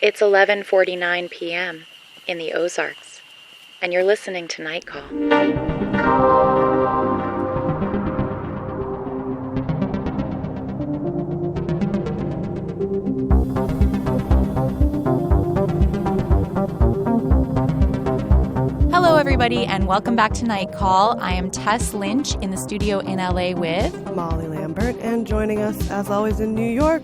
It's 11:49 p.m. in the Ozarks, and you're listening to Night Call. Hello, everybody, and welcome back to Night Call. I am Tess Lynch in the studio in LA with Molly Lambert, and joining us, as always, in New York,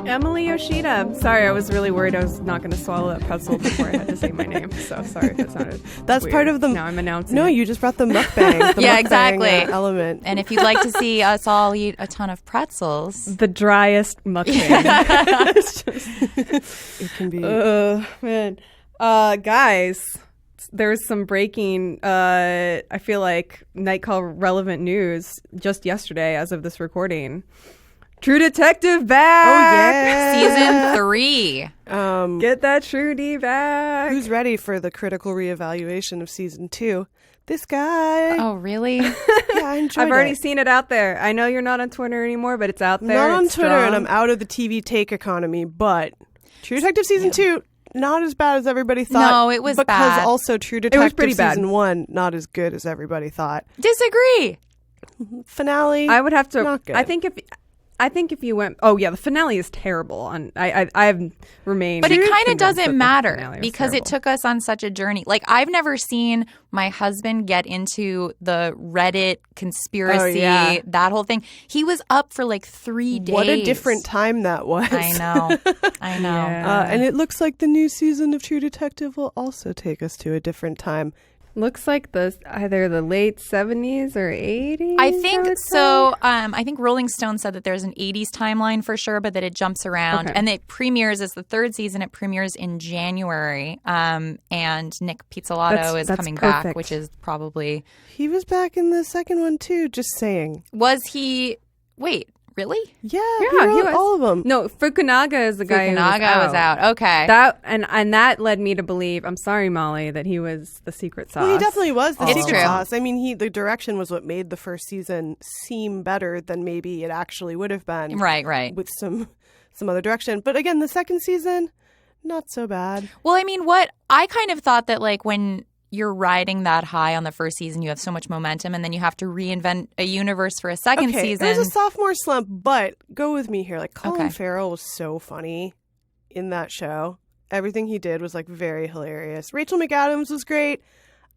Emily Yoshida. Sorry, I was really worried I was not going to swallow that pretzel before I had to say my name. So sorry if that sounded That's weird. part of the... Now I'm announcing No, it. you just brought the mukbang. The Yeah, mukbang, exactly. Element. And if you'd like to see us all eat a ton of pretzels, The driest mukbang. It's just, It can be... man. Guys, there's some breaking, I feel like, Night Call relevant news just yesterday as of this recording. True Detective back! Oh, season 3. Get that Trudy back! Who's ready for the critical reevaluation of season 2? This guy. Oh, really? Yeah, I enjoyed I've already it. seen it out there. I know you're not on Twitter anymore, but it's out there. Not on It's Twitter, strong. and I'm out of the TV take economy, but True Detective season 2, not as bad as everybody thought. No, it was because bad. also True Detective pretty bad. season 1, not as good as everybody thought. Disagree. Finale, I would have to. not good. I think if you went, oh yeah, the finale is terrible. I've remained, But it kind of convinced that doesn't the finale matter was because it terrible. took us on such a journey. Like, I've never seen my husband get into the Reddit conspiracy, that whole thing. He was up for like 3 days. What a different time that was. I know. Yeah. And it looks like the new season of True Detective will also take us to a different time. Looks like either the late 70s or 80s. I think would so. say. I think Rolling Stone said that there's an 80s timeline for sure, but that it jumps around. Okay. And it premieres as the 3rd season. It premieres in January. And Nick Pizzolatto is That's coming back, perfect. which is probably... He was back in the second one too, just saying. Was he... Wait, really? Yeah, Yeah, he wrote he was. all of them. No, Fukunaga is the guy who Fukunaga was out. Okay. That and that led me to believe. I'm sorry, Molly, that he was the secret sauce. Well, he definitely was the It's secret true. sauce. I mean, the direction was what made the first season seem better than maybe it actually would have been. Right. With some other direction. But again, the second season, not so bad. Well, I mean, what I kind of thought that, like, when you're riding that high on the first season, you have so much momentum, and then you have to reinvent a universe for a second season. It was a sophomore slump, but go with me here. Like, Colin Okay. Farrell was so funny in that show. Everything he did was, like, very hilarious. Rachel McAdams was great.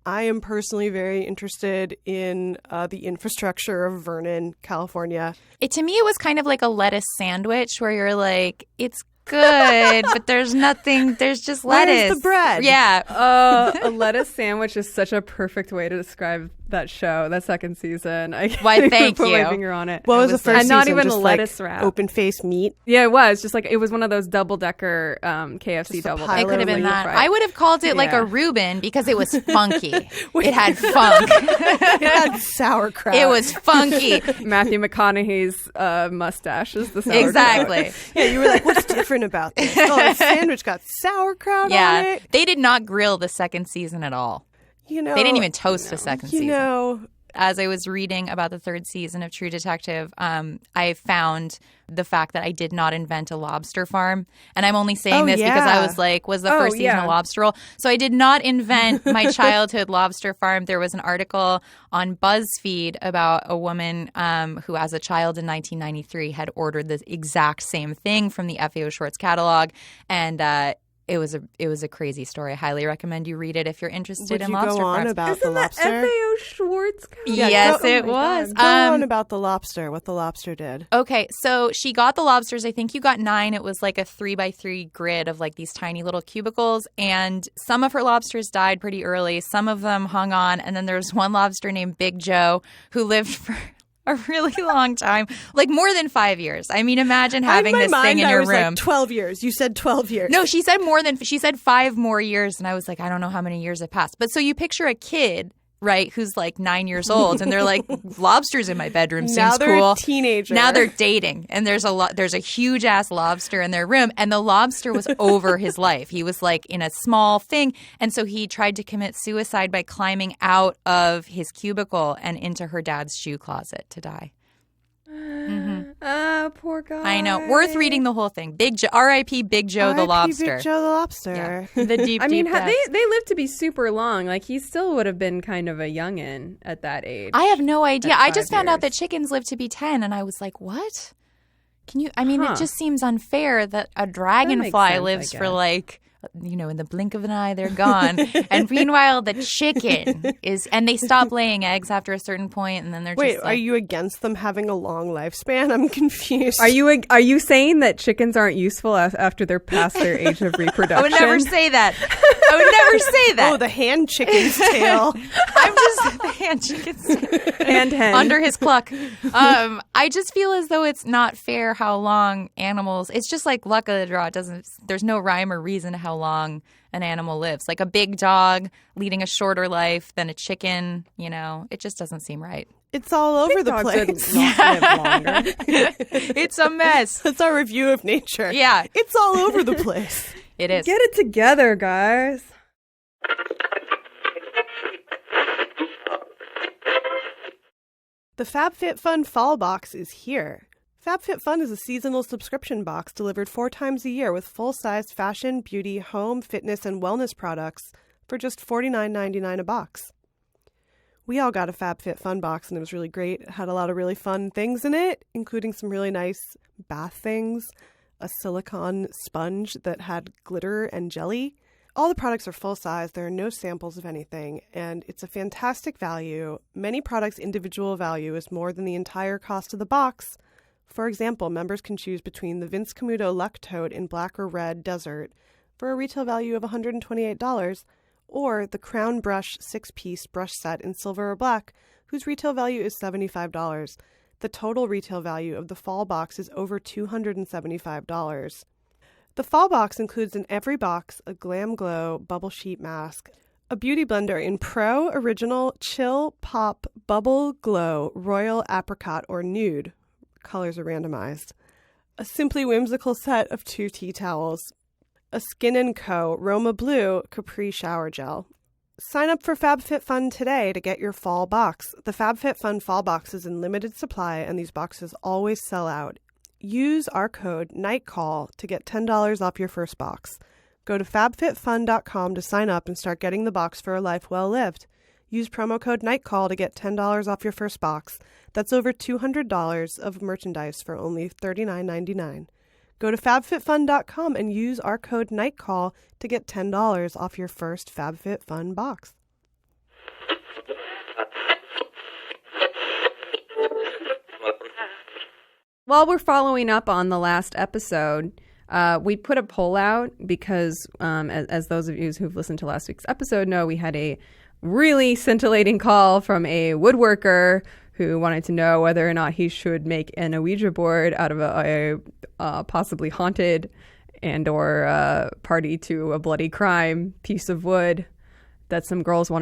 I am personally very interested in the infrastructure of Vernon, California. To me, it was kind of like a lettuce sandwich where you're like, it's good, but there's nothing. There's just lettuce. Where's the bread? Yeah. A lettuce sandwich is such a perfect way to describe that show, that second season. Why, can't even thank put you. my finger on it. What was the first and season? not even just a lettuce like wrap. open-faced meat? Yeah, it was just like it was one of those double-decker KFC Just a double. pile It could have been like that. Right. I would have called it like Yeah. a Reuben because it was funky. It had funk. It had sauerkraut. It was funky. Matthew McConaughey's mustache is the sauerkraut. Exactly. Yeah, you were like, what's different about this? Oh, the sandwich got sauerkraut on Yeah. it. They did not grill the second season at all. You know, They didn't even toast the second You season. know, As I was reading about the 3rd season of True Detective, I found the fact that I did not invent a lobster farm. And I'm only saying Oh, this because yeah. I was like, was the Oh, first season yeah. a lobster roll? So I did not invent my childhood lobster farm. There was an article on BuzzFeed about a woman who, as a child in 1993, had ordered the exact same thing from the FAO Schwartz catalog. And it was a crazy story. I highly recommend you read it if you're interested would in you lobster go on farms. about Isn't the that lobster? FAO Schwartz? Yeah, Yes, go- it oh my was. God. Go on about the lobster, what the lobster did. Okay, so she got the lobsters. I think you got 9. It was like a 3x3 grid of like these tiny little cubicles. And some of her lobsters died pretty early. Some of them hung on. And then there's one lobster named Big Joe who lived for a really long time, like more than 5 years. I mean, imagine having in my this mind, thing in I your was room. Like 12 years. You said 12 years. No, she said 5 more years. And I was like, I don't know how many years have passed. But so you picture a kid, right, who's like 9 years old, and they're like, lobsters in my bedroom seems now they're cool. a teenager. Now they're dating, and there's a huge ass lobster in their room, and the lobster was over his life. He was like in a small thing, and so he tried to commit suicide by climbing out of his cubicle and into her dad's shoe closet to die. Poor guy. I know. Worth reading the whole thing. R.I.P. Big Joe the R.I.P. Lobster. Big Joe the Lobster. Yeah. The deep, I mean, deep depths. they lived to be super long. Like, he still would have been kind of a youngin' at that age. I have no idea. At I just 5 found out years. that chickens live to be 10, and I was like, what? It just seems unfair that a dragonfly sense, I lives for guess. like, in the blink of an eye, they're gone. And meanwhile, the chicken and they stop laying eggs after a certain point, and then they're Wait, just are like, you against them having a long lifespan? I'm confused. Are you saying that chickens aren't useful after they're past their age of reproduction? I would never say that. I would never say that. Oh, the hand chicken's tail. I'm just the hand chickens And hen. under his cluck. I just feel as though it's not fair how long animals. It's just like luck of the draw. There's no rhyme or reason to how long an animal lives. Like a big dog leading a shorter life than a chicken. It just doesn't seem right. It's all over the Dogs place. did not live longer. It's a mess. That's our review of nature. Yeah. It's all over the place. It is. Get it together, guys. The FabFitFun Fall Box is here. FabFitFun is a seasonal subscription box delivered 4 times a year with full-sized fashion, beauty, home, fitness, and wellness products for just $49.99 a box. We all got a FabFitFun box, and it was really great. It had a lot of really fun things in it, including some really nice bath things, a silicone sponge that had glitter and jelly. All the products are full-size. There are no samples of anything, and it's a fantastic value. Many products' individual value is more than the entire cost of the box. For example, members can choose between the Vince Camuto Luck Tote in black or red desert for a retail value of $128, or the Crown Brush 6-piece brush set in silver or black, whose retail value is $75. The total retail value of the fall box is over $275. The fall box includes in every box a Glam Glow bubble sheet mask, a beauty blender in Pro, Original, Chill, Pop, Bubble Glow, Royal Apricot, or Nude. Colors are randomized. A Simply Whimsical set of 2 tea towels. A Skin & Co. Roma Blue Capri Shower Gel. Sign up for FabFitFun today to get your fall box. The FabFitFun fall box is in limited supply, and these boxes always sell out. Use our code NIGHTCALL to get $10 off your first box. Go to fabfitfun.com to sign up and start getting the box for a life well lived. Use promo code NIGHTCALL to get $10 off your first box. That's over $200 of merchandise for only $39.99. Go to fabfitfun.com and use our code NIGHTCALL to get $10 off your first FabFitFun box. While we're following up on the last episode, we put a poll out because, as those of you who've listened to last week's episode know, we had a really scintillating call from a woodworker who wanted to know whether or not he should make an Ouija board out of a possibly haunted and or party to a bloody crime piece of wood that some girls were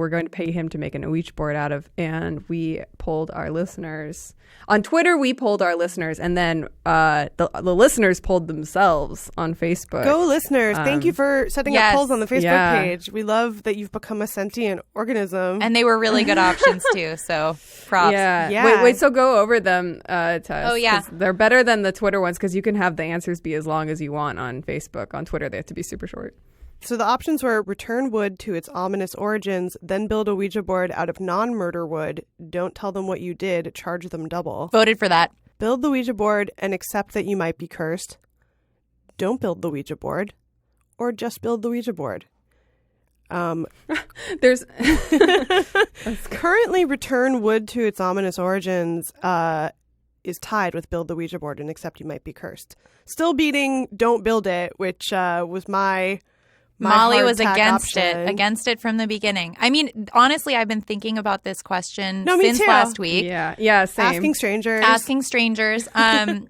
going to pay him to make an Ouija board out of. And we polled our listeners. On Twitter, we polled our listeners, and then the listeners polled themselves on Facebook. Go listeners. Thank you for setting up yes. polls on the Facebook Yeah. page. We love that you've become a sentient organism. And they were really good options too. So props. Yeah. Yeah. Wait, so go over them, Tess. Oh, yeah. 'Cause they're better than the Twitter ones because you can have the answers be as long as you want on Facebook. On Twitter, they have to be super short. So the options were return wood to its ominous origins, then build a Ouija board out of non-murder wood, don't tell them what you did, charge them double. Voted for that. Build the Ouija board and accept that you might be cursed. Don't build the Ouija board, or just build the Ouija board. There's Currently, return wood to its ominous origins is tied with build the Ouija board and accept you might be cursed. Still beating don't build it, which was my Molly hard was tack against option. it from the beginning. I mean, honestly, I've been thinking about this question No, me since too. last week. yeah, same. Asking strangers. Asking strangers. The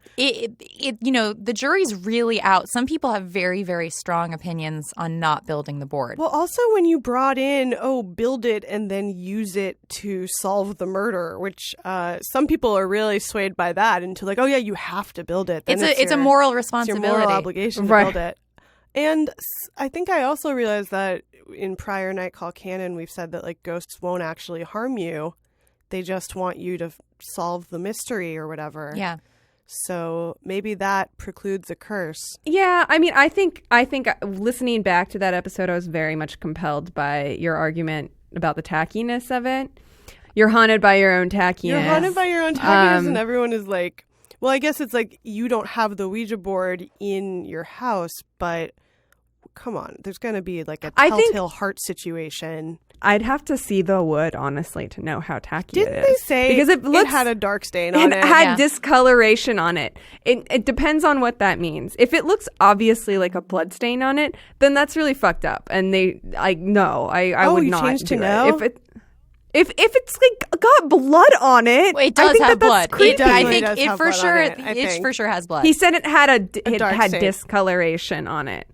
jury's really out. Some people have very, very strong opinions on not building the board. Well, also when you brought in, build it and then use it to solve the murder, which some people are really swayed by that into like, you have to build it. Then It's a moral it's your responsibility. moral obligation to Right. build it. And I think I also realized that in prior Night Call canon, we've said that like ghosts won't actually harm you. They just want you to solve the mystery or whatever. Yeah. So maybe that precludes a curse. Yeah, I mean, I think listening back to that episode, I was very much compelled by your argument about the tackiness of it. You're haunted by your own tackiness. You're haunted by your own tackiness, and everyone is like, well, I guess it's like you don't have the Ouija board in your house, but come on, there's going to be like a telltale heart situation. I'd have to see the wood, honestly, to know how tacky it is. Didn't they say because it had a dark stain on it? It had discoloration on it. It depends on what that means. If it looks obviously like a blood stain on it, then that's really fucked up. And I would not changed do to no? it. If it's like got blood on it, It does have blood. I think does it have for blood sure. on it, It for sure has blood. he said it had it dark had stain. discoloration on it.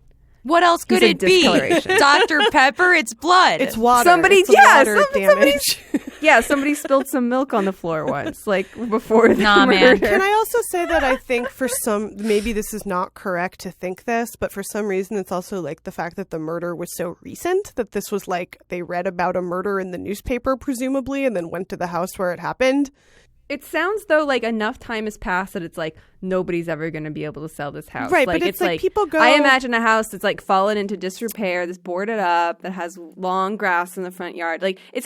What else could said it be? discoloration. Dr. Pepper, it's blood. It's water. Somebody- It's the yeah, water damage. Yeah, somebody spilled some milk on the floor once, like before the Nah, man. murder. Can I also say that I think for some, maybe this is not correct to think this, but for some reason it's also like the fact that the murder was so recent that this was like they read about a murder in the newspaper, presumably, and then went to the house where it happened. It sounds though like enough time has passed that it's like nobody's ever going to be able to sell this house. Right, but it's like people go- I imagine a house that's like fallen into disrepair, that's boarded up, that has long grass in the front yard. Like it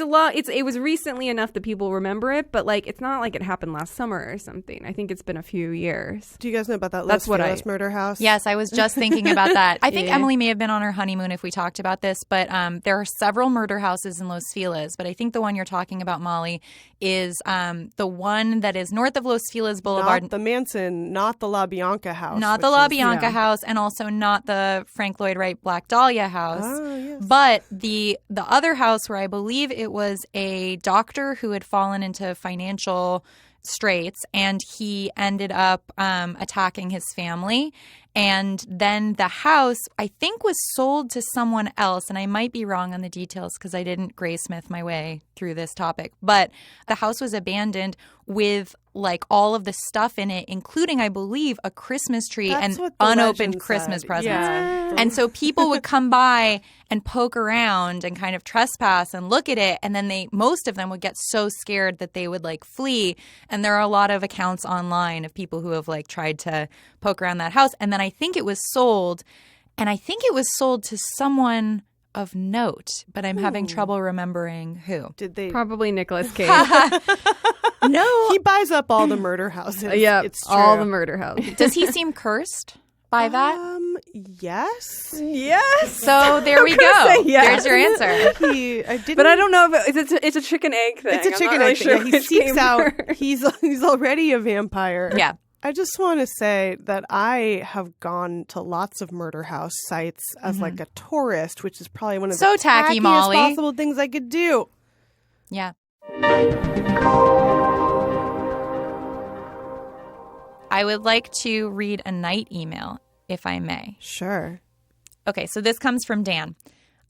was recently enough that people remember it, but like it's not like it happened last summer or something. I think it's been a few years. Do you guys know about that That's Los what Feliz murder house? Yes, I was just thinking about that. I think Yeah. Emily may have been on her honeymoon if we talked about this, but there are several murder houses in Los Feliz, but I think the one you're talking about, Molly, is the one that is north of Los Feliz Boulevard. Not the Manson, not the La Bianca house. Not the which La is- Bianca house, and also not the Frank Lloyd Wright Black Dahlia house. Oh, yes. But the other house where I believe it was a doctor who had fallen into financial straits and he ended up attacking his family. And then the house, I think, was sold to someone else. And I might be wrong on the details because I didn't Gray Smith my way through this topic. But the house was abandoned with like all of the stuff in it, including, I believe, a Christmas tree That's and what the unopened legend Christmas said. presents. Yeah. And so people would come by and poke around and kind of trespass and look at it. And then most of them would get so scared that they would like flee. And there are a lot of accounts online of people who have like tried to poke around that house. And then I think it was sold. And I think it was sold to someone of note, but I'm having trouble remembering who. Did they? Probably Nicolas Cage. No. He buys up all the murder houses. Yeah, it's true. all the murder houses. Does he seem cursed by that? Yes. Yes. So there we go. say yes. There's your answer. I didn't. But I don't know if it's a chicken egg thing. It's a I'm chicken not really egg thing. sure Yeah, he which seeks came out. first. He's already a vampire. Yeah. I just want to say that I have gone to lots of murder house sites as like a tourist, which is probably one of So the tacky, tackiest Molly. possible things I could do. Yeah. I would like to read a night email, if I may. Sure. Okay, so this comes from Dan.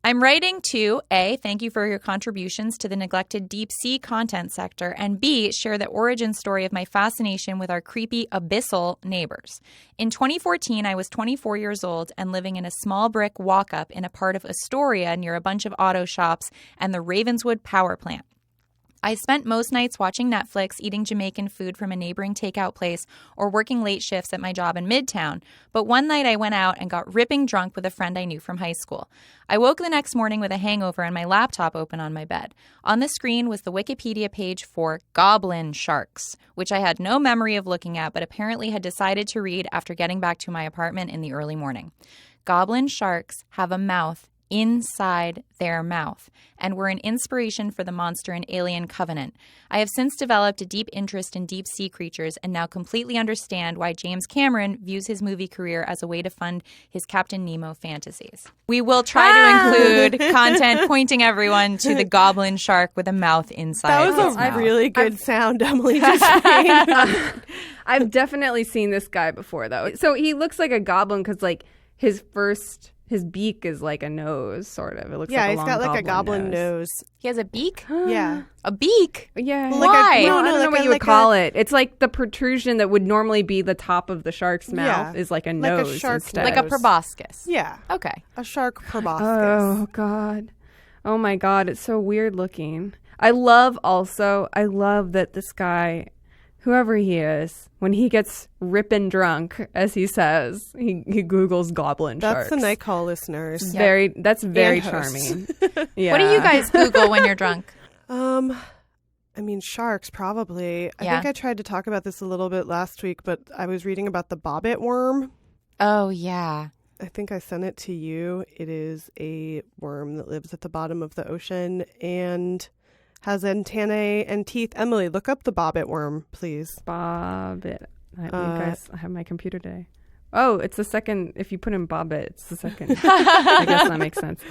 I'm writing to A, thank you for your contributions to the neglected deep sea content sector, and B, share the origin story of my fascination with our creepy abyssal neighbors. In 2014, I was 24 years old and living in a small brick walk-up in a part of Astoria near a bunch of auto shops and the Ravenswood power plant. I spent most nights watching Netflix, eating Jamaican food from a neighboring takeout place, or working late shifts at my job in Midtown. But one night I went out and got ripping drunk with a friend I knew from high school. I woke the next morning with a hangover and my laptop open on my bed. On the screen was the Wikipedia page for goblin sharks, which I had no memory of looking at, but apparently had decided to read after getting back to my apartment in the early morning. Goblin sharks have a mouth inside their mouth and were an inspiration for the monster in Alien Covenant. I have since developed a deep interest in deep sea creatures and now completely understand why James Cameron views his movie career as a way to fund his Captain Nemo fantasies. We will try to include content pointing everyone to the goblin shark with a mouth inside That his was a mouth. really good sound, Emily just made. I've definitely seen this guy before, though. So he looks like a goblin because, like, his beak is like a nose, sort of. It looks Yeah, like a he's long got like a goblin nose. He has a beak? Yeah. A beak? Yeah. Like Why? a- no, I don't know like what a- you would like call a- it. It's like the protrusion that would normally be the top of the shark's mouth Yeah. is like a Like a nose shark instead. Like a nose. proboscis. Yeah. Okay. A shark proboscis. Oh, God. Oh, my God. It's so weird looking. I love that this guy, whoever he is, when he gets ripping drunk, as he says, he Googles goblin sharks. That's the Night Call listeners. That's very And hosts. charming. Yeah. What do you guys Google when you're drunk? I mean, sharks, probably. I Yeah. think I tried to talk about this a little bit last week, but I was reading about the bobbit worm. Oh, yeah. I think I sent it to you. It is a worm that lives at the bottom of the ocean and has antennae and teeth. Emily, look up the bobbit worm, please. Bobbit? I have my computer today. Oh, it's the second. If you put in bobbit, it's the second. I guess that makes sense.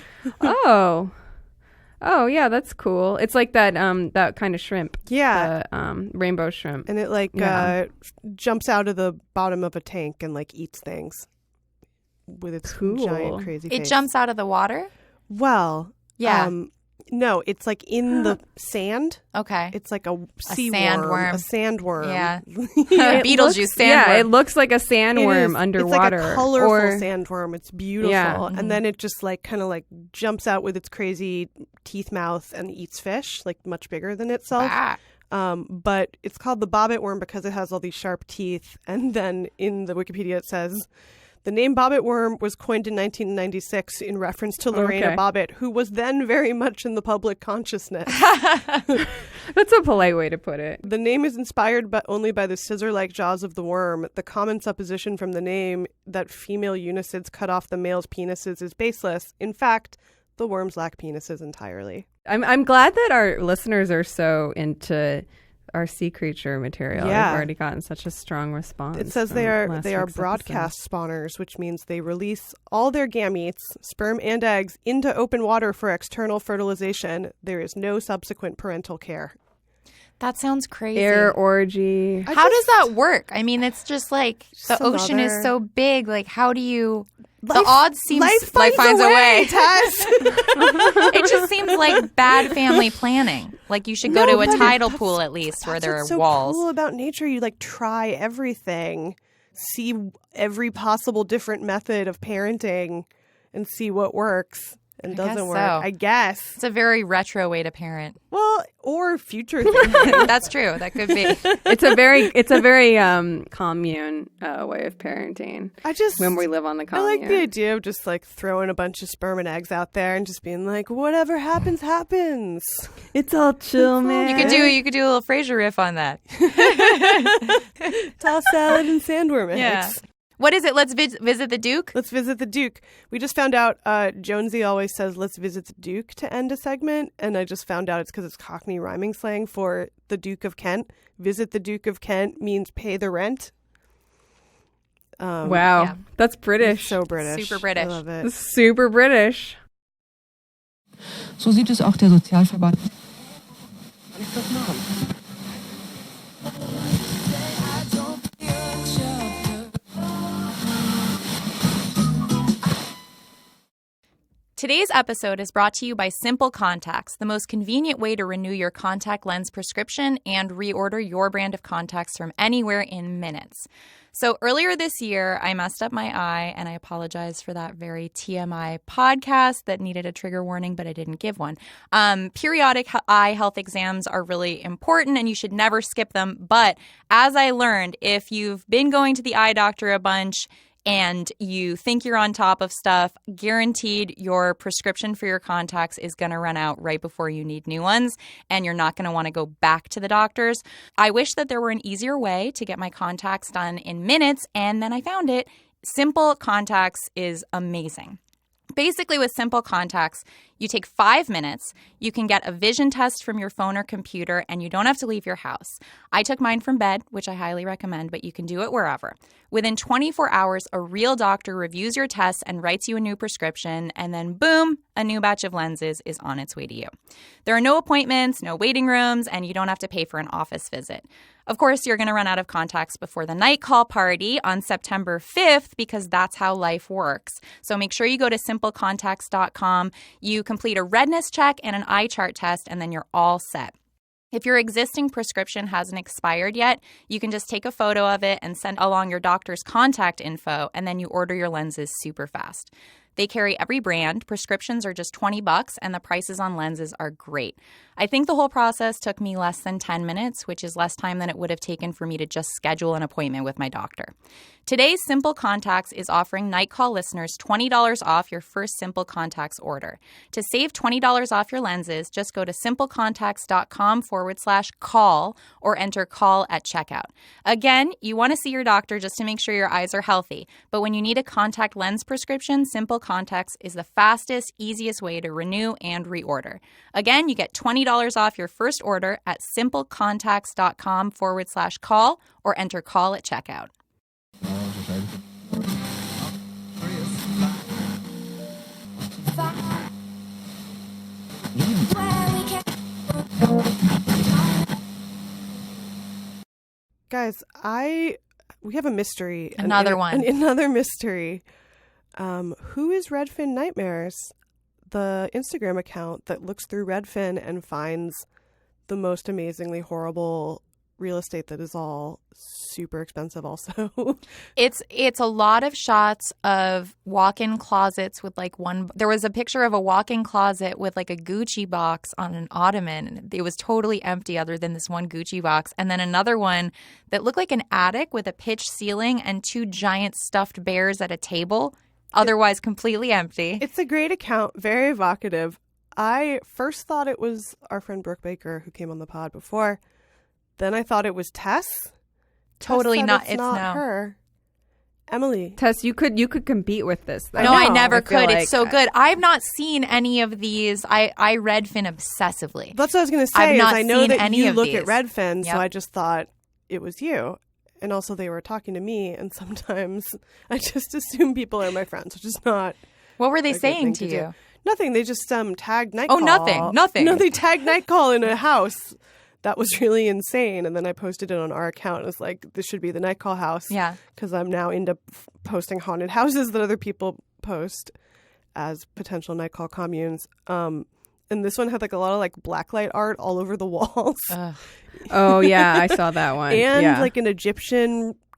Oh, yeah, that's cool. It's like that that kind of shrimp. Yeah. The rainbow shrimp. And it jumps out of the bottom of a tank and eats things with its giant crazy face. It jumps out of the water? Well, Yeah. no, it's in the sand. Okay. It's like a sea sandworm. worm. A sandworm. Yeah. Yeah. Beetlejuice sandworm. Yeah, it looks like a sandworm underwater. It's like a colorful sandworm. It's beautiful. Yeah. Mm-hmm. And then it just kind of jumps out with its crazy teeth mouth and eats fish, much bigger than itself. Ah. But it's called the bobbit worm because it has all these sharp teeth. And then in the Wikipedia it says, the name bobbit worm was coined in 1996 in reference to Lorena Bobbitt, who was then very much in the public consciousness. That's a polite way to put it. The name is inspired only by the scissor-like jaws of the worm. The common supposition from the name that female unicids cut off the male's penises is baseless. In fact, the worms lack penises entirely. I'm glad that our listeners are so into our sea creature material. Yeah. We've already gotten such a strong response. It says they are broadcast spawners, which means they release all their gametes, sperm and eggs, into open water for external fertilization. There is no subsequent parental care. That sounds crazy. Air orgy. How does that work? I mean, it's just the ocean is another- so big. How do you... The Life- odds seem... Life finds a way, Tess. It just seems like bad family planning. You should go to a tidal pool at least where there are That's what's so walls. cool about nature. You try everything, see every possible different method of parenting, and see what works and doesn't guess work. so. I guess. It's a very retro way to parent. Well, or future thinking. That's true. That could be. It's a very commune way of parenting. When we live on the I commune. like the idea of just throwing a bunch of sperm and eggs out there and just being whatever happens, happens. It's all chill, man. You could do a little Frasier riff on that. Toss salad and sandworm eggs. Yeah. What is it? Let's visit the Duke? Let's visit the Duke. We just found out Jonesy always says, let's visit the Duke to end a segment. And I just found out it's because it's Cockney rhyming slang for the Duke of Kent. Visit the Duke of Kent means pay the rent. Wow. Yeah. That's British. So British. Super British. I love it. Super British. So sieht es auch der Sozialverband. Today's episode is brought to you by Simple Contacts, the most convenient way to renew your contact lens prescription and reorder your brand of contacts from anywhere in minutes. So earlier this year, I messed up my eye, and I apologize for that very TMI podcast that needed a trigger warning, but I didn't give one. Periodic eye health exams are really important, and you should never skip them. But as I learned, if you've been going to the eye doctor a bunch and you think you're on top of stuff, guaranteed your prescription for your contacts is going to run out right before you need new ones, and you're not going to want to go back to the doctors. I wish that there were an easier way to get my contacts done in minutes, and then I found it. Simple Contacts is amazing. Basically, with Simple Contacts, you take 5 minutes, you can get a vision test from your phone or computer, and you don't have to leave your house. I took mine from bed, which I highly recommend, but you can do it wherever. Within 24 hours, a real doctor reviews your tests and writes you a new prescription, and then boom, a new batch of lenses is on its way to you. There are no appointments, no waiting rooms, and you don't have to pay for an office visit. Of course, you're going to run out of contacts before the night call party on September 5th because that's how life works. So make sure you go to simplecontacts.com. You complete a redness check and an eye chart test, and then you're all set. If your existing prescription hasn't expired yet, you can just take a photo of it and send along your doctor's contact info, and then you order your lenses super fast. They carry every brand. Prescriptions are just $20, and the prices on lenses are great. I think the whole process took me less than 10 minutes, which is less time than it would have taken for me to just schedule an appointment with my doctor. Today, Simple Contacts is offering Night Call listeners $20 off your first Simple Contacts order. To save $20 off your lenses, just go to simplecontacts.com/call or enter call at checkout. Again, you want to see your doctor just to make sure your eyes are healthy. But when you need a contact lens prescription, Simple Contacts is the fastest, easiest way to renew and reorder. Again, you get $20 off your first order at simplecontacts.com/call or enter call at checkout. Guys, we have a mystery. Another one. Another mystery. Who is Redfin Nightmares? The Instagram account that looks through Redfin and finds the most amazingly horrible real estate that is all super expensive also. It's a lot of shots of walk-in closets with like one. There was a picture of a walk-in closet with like a Gucci box on an ottoman. It was totally empty other than this one Gucci box. And then another one that looked like an attic with a pitched ceiling and two giant stuffed bears at a table. Otherwise completely empty. It's a great account, very evocative. I first thought it was our friend Brooke Baker who came on the pod before. Then I thought it was Tess. Totally Tess not. It's no. her. Emily. Tess, you could compete with this. Though. No, I never I feel could. like It's so good. I've not seen any of these. I Redfin obsessively. That's what I was going to say. I've not I know seen that any you of look these. at Redfin, Yep. so I just thought it was you. And also they were talking to me, and sometimes I just assume people are my friends, which is not. What were they a good saying thing to do. you? Nothing. They just tagged Night Oh, Call. nothing. No, they tagged Night Call in a house. That was really insane. And then I posted it on our account. It was like, this should be the Night Call house. Yeah. Because I'm now into posting haunted houses that other people post as potential Night Call communes. And this one had like a lot of like blacklight art all over the walls. Oh yeah, I saw that one. And yeah. like an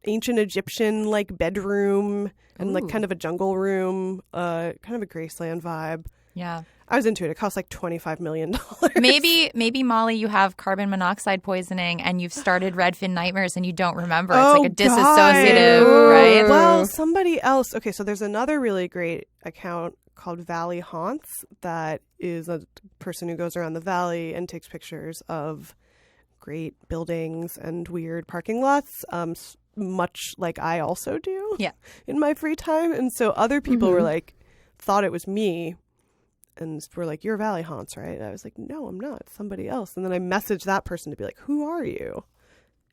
ancient Egyptian like bedroom and like kind of a jungle room, kind of a Graceland vibe. Yeah. I was into it. It cost like $25 million. Maybe Molly, you have carbon monoxide poisoning and you've started Redfin Nightmares and you don't remember. It's like a disassociative, right? Well, somebody else. Okay, so there's another really great account called Valley Haunts that is a person who goes around the valley and takes pictures of great buildings and weird parking lots, much like I also do in my free time. And so other people were like, thought it was me. And we're like, you're Valley Haunts, right? And I was like, no, I'm not. It's somebody else. And then I messaged that person to be like, who are you?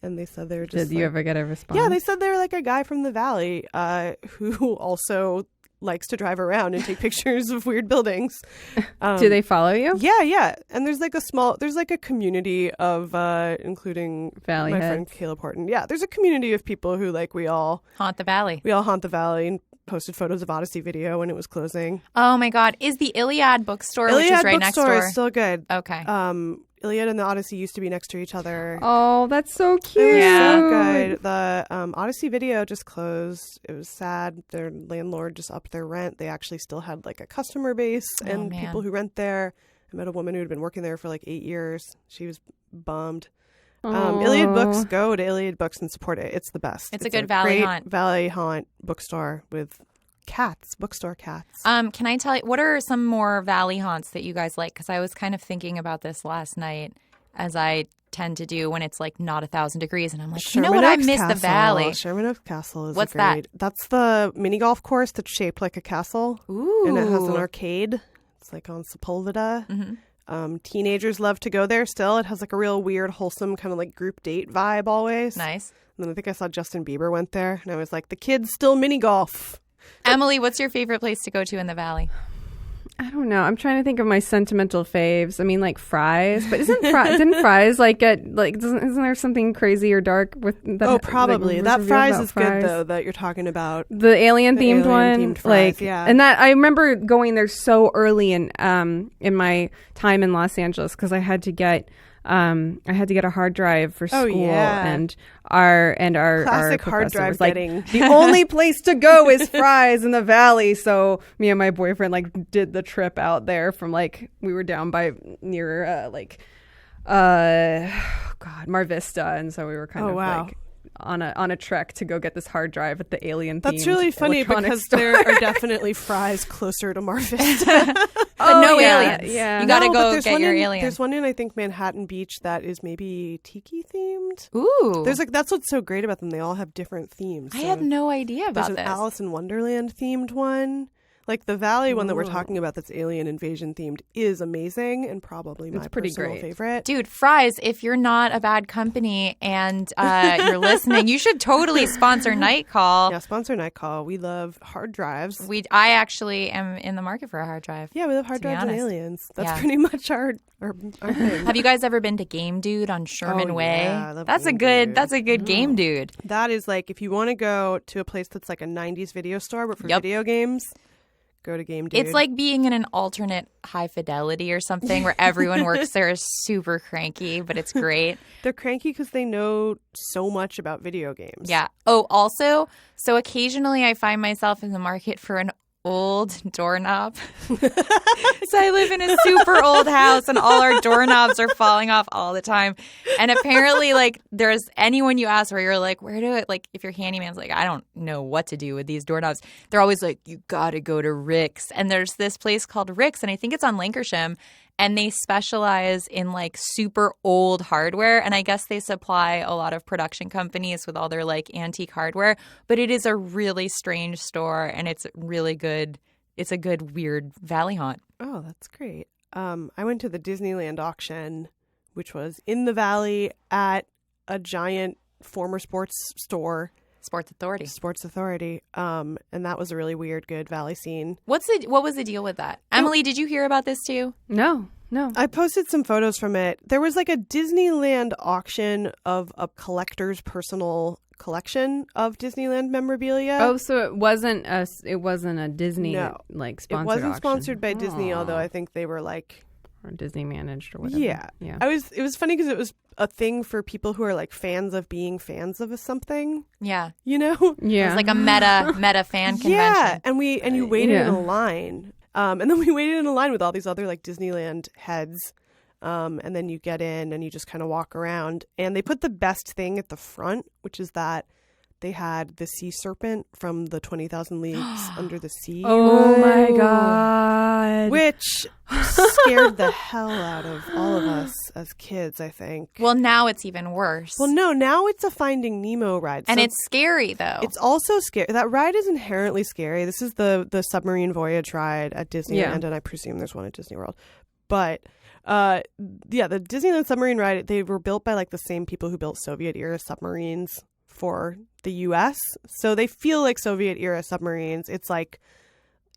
And they said they were just. Did you ever get a response? Yeah, they said they were like a guy from the Valley who also likes to drive around and take pictures of weird buildings. Do they follow you? Yeah. And there's like a community of, including Valley my heads. friend Caleb Horton. Yeah, there's a community of people who like we all Haunt the Valley. haunt the Valley and posted photos of Odyssey Video when it was closing. Oh my God. Is the Iliad bookstore, which is right next bookstore door? is still good. Okay. Iliad and the Odyssey used to be next to each other. Oh, that's so cute. It was Yeah. so good. The Odyssey Video just closed. It was sad. Their landlord just upped their rent. They actually still had like a customer base and man. people who rent there. I met a woman who had been working there for like 8 years. She was bummed. Iliad Books, go to Iliad Books and support it. It's the best. It's a good Valley great haunt. Valley haunt bookstore with bookstore cats. Can I tell you, what are some more Valley haunts that you guys like? Because I was kind of thinking about this last night, as I tend to do when it's like not 1,000 degrees. And I'm like, you know what? I miss the Valley. Sherman Oaks Castle is What's great. That's the mini golf course that's shaped like a castle. Ooh. And it has an arcade. It's like on Sepulveda. Teenagers love to go there still. It has like a real weird, wholesome kind of like group date vibe always. Nice. And then I think I saw Justin Bieber went there. And I was like, the kids still mini golf. Emily, what's your favorite place to go to in the Valley? I don't know. I'm trying to think of my sentimental faves. I mean, like Fry's, but didn't Fry's like get like isn't there something crazy or dark with that? Oh, probably. Like, That revealed Fry's about is Fry's? good though that you're talking about. The alien themed one, alien-themed Fry's, like, yeah. and that I remember going there so early in my time in Los Angeles because I had to get I had to get a hard drive for school, yeah. and our Classic hard professor drive was like, getting. the only place to go is Fry's in the Valley. So me and my boyfriend like did the trip out there from like we were down by near Mar Vista, and so we were kind of like on a trek to go get this hard drive at the alien. That's really funny because there are definitely Fry's closer to Mar Vista. But no aliens. Yeah. You gotta No, but go there's get one your in, alien. There's one in I think Manhattan Beach that is maybe tiki themed. Ooh. There's like that's what's so great about them. They all have different themes. I So had no idea there's about an this. Alice in Wonderland themed one. Like the Valley one that we're talking about that's alien invasion themed is amazing and probably my pretty personal great. favorite. Dude, Fry's, if you're not a bad company and you're listening, you should totally sponsor Night Call. Yeah, sponsor Night Call. We love hard drives. I actually am in the market for a hard drive. Yeah, we love hard to be drives and honest. aliens. That's Yeah. pretty much our thing. Have you guys ever been to Game Dude on Sherman Oh, Way? yeah, I love That's a Game good Dude. that's a good Game Dude. That is like if you want to go to a place that's like a 90s video store but for Yep. video games, go to Game Dude. It's like being in an alternate High Fidelity or something where everyone works there is super cranky, but it's great. they're cranky because they know so much about video games. Yeah. Oh, also, so occasionally I find myself in the market for an old doorknob. So I live in a super old house and all our doorknobs are falling off all the time. And apparently, like, there's anyone you ask where you're like, where do it, like, if your handyman's like, I don't know what to do with these doorknobs. They're always like, you got to go to Rick's. And there's this place called Rick's, and I think it's on Lancashire. And they specialize in like super old hardware. And I guess they supply a lot of production companies with all their like antique hardware. But it is a really strange store and it's really good. It's a good, weird valley haunt. Oh, that's great. I went to the Disneyland auction, which was in the Valley at a giant former sports store. Sports Authority. And that was a really weird, good Valley scene. What was the deal with that? Emily, did you hear about this too? No. I posted some photos from it. There was like a Disneyland auction of a collector's personal collection of Disneyland memorabilia. Oh, so it wasn't a Disney like It sponsored wasn't auction. sponsored by Disney, although I think they were like or Disney managed or whatever. Yeah. It was funny because it was a thing for people who are like fans of being fans of something. Yeah. You know? It Yeah. was like a meta fan convention. Yeah, and you waited Yeah. in a line, and then we waited in a line with all these other like Disneyland heads, and then you get in and you just kind of walk around, and they put the best thing at the front, which is that they had the sea serpent from the 20,000 Leagues Under the Sea, Oh my god. which scared the hell out of all of us as kids, I think. Well, now it's even worse. Well, no, now it's a Finding Nemo ride. And So it's scary though. it's also scary. That ride is inherently scary. This is the submarine voyage ride at Disneyland, and I presume there's one at Disney World. But the Disneyland submarine ride, they were built by like the same people who built Soviet-era submarines for the U.S. So they feel like Soviet-era submarines. It's like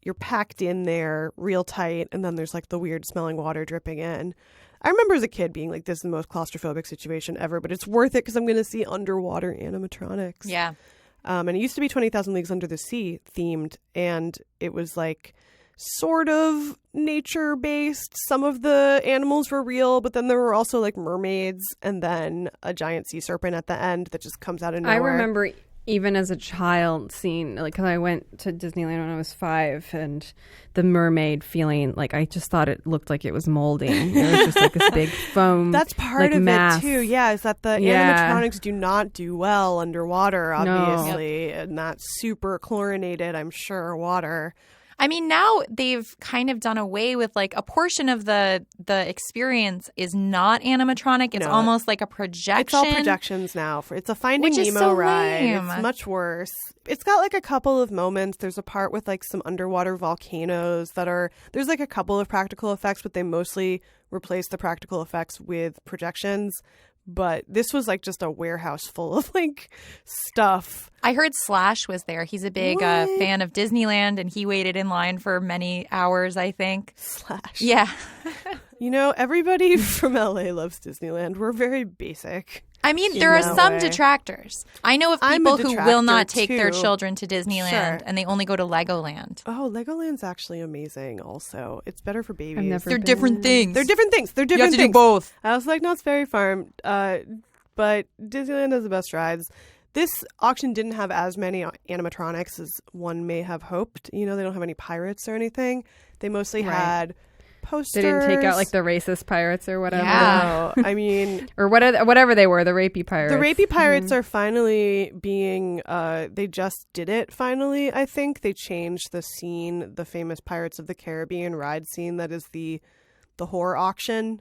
you're packed in there real tight, and then there's like the weird smelling water dripping in. I remember as a kid being like, this is the most claustrophobic situation ever, but it's worth it because I'm going to see underwater animatronics. yeah. And it used to be 20,000 Leagues Under the Sea themed, and it was like sort of nature based. Some of the animals were real, but then there were also like mermaids and then a giant sea serpent at the end that just comes out of nowhere. I remember even as a child seeing, like, because I went to Disneyland when I was 5, and the mermaid feeling like I just thought it looked like it was molding. It was just like this big foam. That's part like, of mass. it too. Yeah, is that the animatronics do not do well underwater, obviously, and that's super chlorinated, I'm sure, water. I mean, now they've kind of done away with like a portion of the experience is not animatronic. It's No. almost like a projection. It's all projections now. It's a Finding Which is Nemo so ride. lame. It's much worse. It's got like a couple of moments. There's a part with like some underwater volcanoes there's like a couple of practical effects, but they mostly replace the practical effects with projections. But this was like just a warehouse full of like stuff. I heard Slash was there. He's a big fan of Disneyland, and he waited in line for many hours, I think. Slash. Yeah. You know, everybody from LA loves Disneyland. We're very basic. I mean, there are that some way. detractors. I know of I'm a people who will not detractor, take their too. children to Disneyland Sure. and they only go to Legoland. Oh, Legoland's actually amazing also. It's better for babies. never They're been. different things. They're different things. They're You different have to do things. both. I was like, Knott's Berry Farm, but Disneyland has the best rides. This auction didn't have as many animatronics as one may have hoped. You know, they don't have any pirates or anything. They mostly Right. had posters. They didn't take out like the racist pirates or whatever. Yeah. No, I mean, Or whatever they were, the rapey pirates. the rapey pirates are finally being, they just did it finally, I think. They changed the scene, the famous Pirates of the Caribbean ride scene that is the horror auction.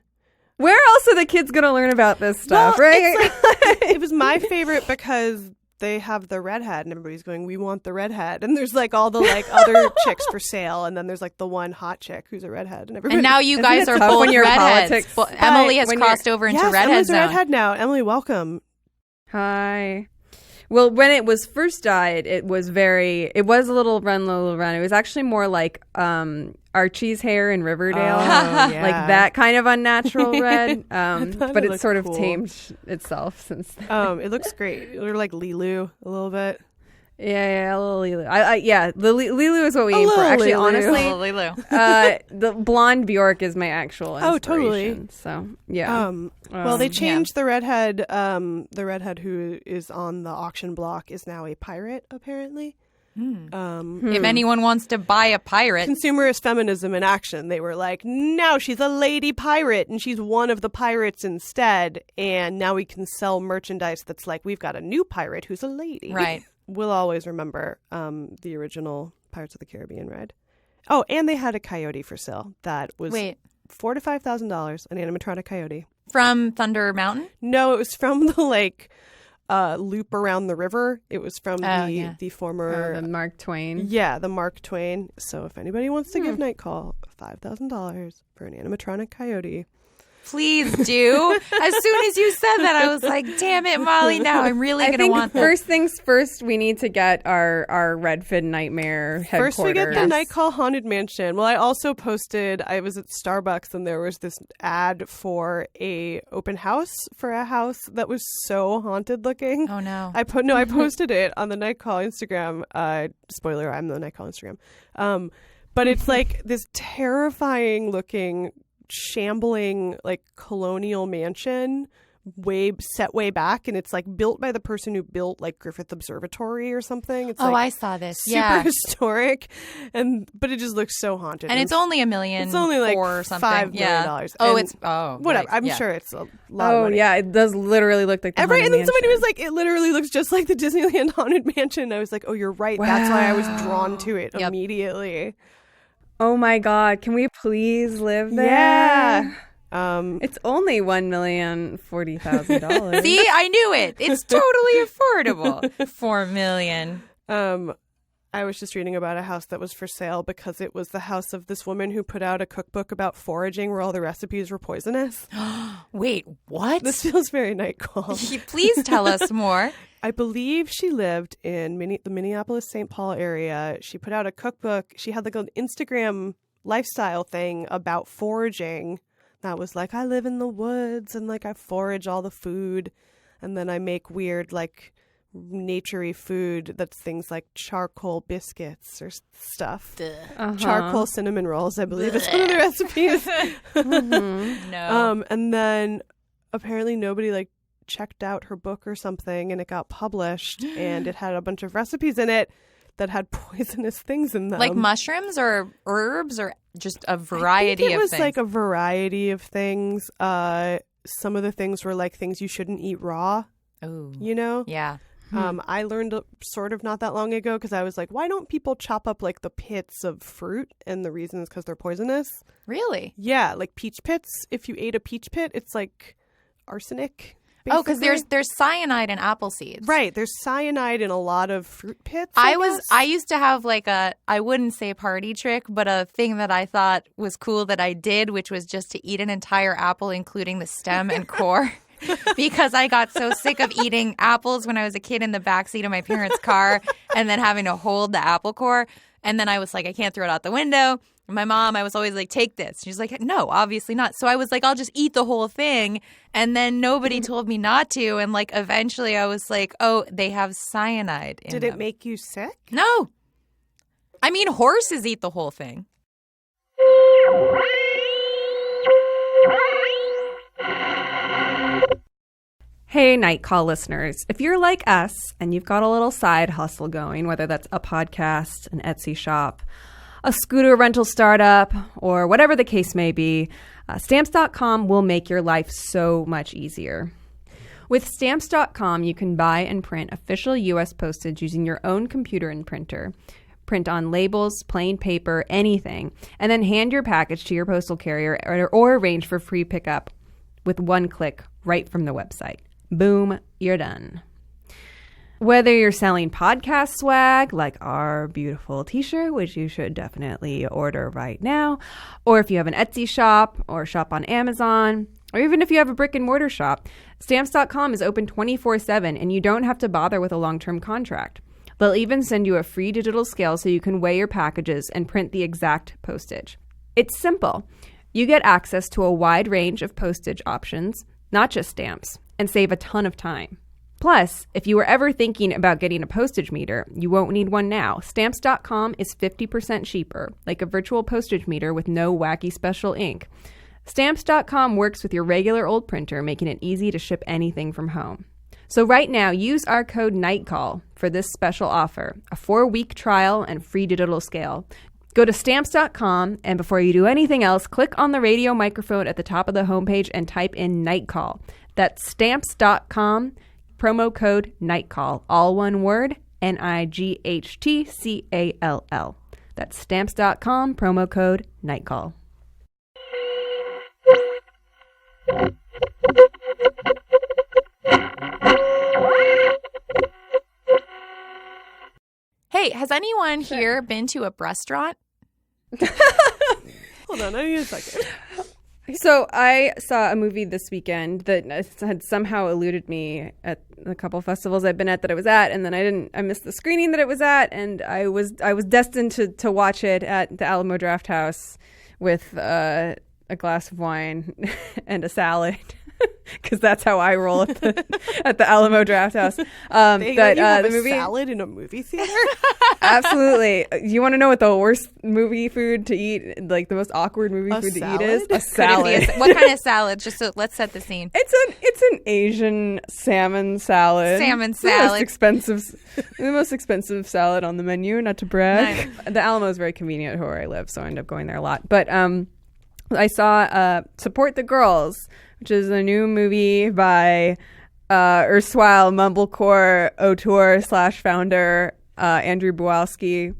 Where else are the kids going to learn about this stuff, Well, right? it's like, it was my favorite because they have the redhead and everybody's going, we want the redhead. And there's like all the like other chicks for sale. And then there's like the one hot chick who's a redhead. And everybody. And now you guys it are tough both when you're redheads. politics? Well, Emily has when you're- crossed over into yes, redhead Emily's a zone. redhead now. Emily, welcome. Hi. Well, when it was first dyed, it was a little run, little run. It was actually more like Archie's hair in Riverdale. Oh, yeah. Like that kind of unnatural red. thought But it it's looked sort of cool. tamed itself since then. It looks great. It looked like Lilu a little bit. Yeah, a little Lilu. Lilu is what we A aim for. little Actually, Lilu. honestly, Lulu. the blonde Bjork is my actual Oh, totally. inspiration. So, yeah. Well, they changed the redhead. The redhead who is on the auction block is now a pirate, apparently. If anyone wants to buy a pirate, Consumerist feminism in action. They were like, now she's a lady pirate and she's one of the pirates instead. And now we can sell merchandise that's like, we've got a new pirate who's a lady. right? We'll always remember the original Pirates of the Caribbean ride. Oh, and they had a coyote for sale that was Wait, $4,000 to $5,000, an animatronic coyote. from Thunder Mountain? No, it was from the like loop around the river. It was from yeah. the former The Mark Twain. yeah, the Mark Twain. So if anybody wants to give Nightcall $5,000 for an animatronic coyote, Please do. As soon as you said that, I was like, damn it, Molly, now I'm really I going to think want that. first things first, we need to get our Redfin Nightmare headquarters. first we get the Nightcall Haunted Mansion. Well, I also posted, I was at Starbucks and there was this ad for a open house for a house that was so haunted looking. Oh, no. I posted it on the Nightcall Instagram. Spoiler, I'm the Nightcall Instagram. But it's like this terrifying looking, shambling, like colonial mansion set way back, and it's like built by the person who built like Griffith Observatory or something. It's Oh, like I saw this. super Yeah. historic, but it just looks so haunted. And it's only $1 million. It's only like or something. $5 million. Oh, And right, whatever. I'm yeah. sure it's a lot of Oh money. yeah, it does literally look like the Right, and then Haunted somebody Mansion. was like, it literally looks just like the Disneyland Haunted Mansion. I was like, oh, you're right. That's why I was drawn to it Yep. immediately. "Oh my God, can we please live there?" Yeah. It's only $1,040,000. See, I knew it. It's totally affordable. $4 million. I was just reading about a house that was for sale because it was the house of this woman who put out a cookbook about foraging where all the recipes were poisonous. Wait, what? This feels very Nightcall. Please tell us more. I believe she lived in the Minneapolis-St. Paul area. She put out a cookbook. She had like an Instagram lifestyle thing about foraging that was like, I live in the woods and like I forage all the food and then I make weird like nature-y food that's things like charcoal biscuits or stuff. Charcoal cinnamon rolls, I believe. It's one of the recipes. No. And then apparently nobody like checked out her book or something and it got published and it had a bunch of recipes in it that had poisonous things in them. Like mushrooms or herbs or just a I variety think it of was things? like a variety of things. Some of the things were like things you shouldn't eat raw, Ooh. you know? Yeah. I learned sort of not that long ago because I was like, why don't people chop up like the pits of fruit? And the reason is because they're poisonous. Really? Yeah, like peach pits. If you ate a peach pit, it's like arsenic. Oh, because basically. there's cyanide in apple seeds. Right, there's cyanide in a lot of fruit pits. I used to have like I wouldn't say party trick, but a thing that I thought was cool that I did, which was just to eat an entire apple, including the stem and core. Because I got so sick of eating apples when I was a kid in the backseat of my parents' car and then having to hold the apple core. And then I was like, I can't throw it out the window. My mom, I was always like, take this. She's like, no, obviously not. So I was like, I'll just eat the whole thing. And then nobody told me not to. And like eventually I was like, oh, they have cyanide in Did them. it make you sick? No. I mean, horses eat the whole thing. Hey, Night Call listeners. If you're like us and you've got a little side hustle going, whether that's a podcast, an Etsy shop, a scooter rental startup, or whatever the case may be, Stamps.com will make your life so much easier. With Stamps.com, you can buy and print official U.S. postage using your own computer and printer. Print on labels, plain paper, anything, and then hand your package to your postal carrier or arrange for free pickup with one click right from the website. Boom, you're done. Whether you're selling podcast swag, like our beautiful t-shirt, which you should definitely order right now, or if you have an Etsy shop or shop on Amazon, or even if you have a brick and mortar shop, Stamps.com is open 24/7 and you don't have to bother with a long-term contract. They'll even send you a free digital scale so you can weigh your packages and print the exact postage. It's simple. You get access to a wide range of postage options, not just stamps, and save a ton of time. Plus, if you were ever thinking about getting a postage meter, you won't need one now. Stamps.com is 50% cheaper, like a virtual postage meter with no wacky special ink. Stamps.com works with your regular old printer, making it easy to ship anything from home. So right now, use our code NIGHTCALL for this special offer, a 4-week trial and free digital scale. Go to Stamps.com, and before you do anything else, click on the radio microphone at the top of the homepage and type in NIGHTCALL. That's Stamps.com, promo code NIGHTCALL, all one word, NIGHTCALL. That's Stamps.com, promo code NIGHTCALL. Hey, has anyone here been to a Breastaurant? Hold on, I need a second. So I saw a movie this weekend that had somehow eluded me at a couple festivals I've been at that I was at, and then I missed the screening that it was at, and I was destined to watch it at the Alamo Drafthouse with a glass of wine and a salad. Because that's how I roll at the Alamo Drafthouse. They let you have the a movie salad in a movie theater? Absolutely. You want to know what the worst movie food to eat, like the most awkward movie food to eat is? A salad. What kind of salad? Just so let's set the scene. It's an Asian salmon salad. Salmon salad. The most expensive salad on the menu. Not to brag. The Alamo is very convenient where I live, so I end up going there a lot. But I saw Support the Girls, which is a new movie by erstwhile Mumblecore auteur / founder Andrew Buwalski,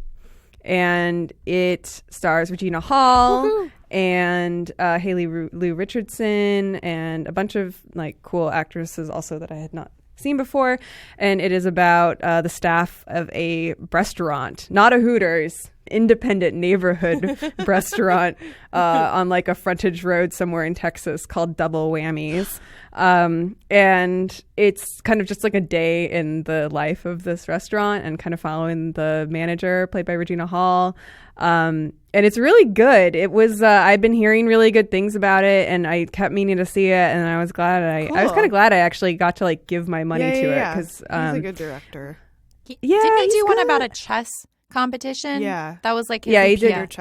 and it stars Regina Hall and Haley Lou Richardson and a bunch of like cool actresses also that I had not seen before. And it is about the staff of a Breastaurant, not a Hooters, independent neighborhood restaurant on like a frontage road somewhere in Texas called Double Whammies. And it's kind of just like a day in the life of this restaurant and kind of following the manager played by Regina Hall. And it's really good. It was, I've been hearing really good things about it and I kept meaning to see it. And I was glad I was kind of glad I actually got to like give my money to it. Cause, he's a good director. Didn't he do one about a chess competition? Yeah. That was like He did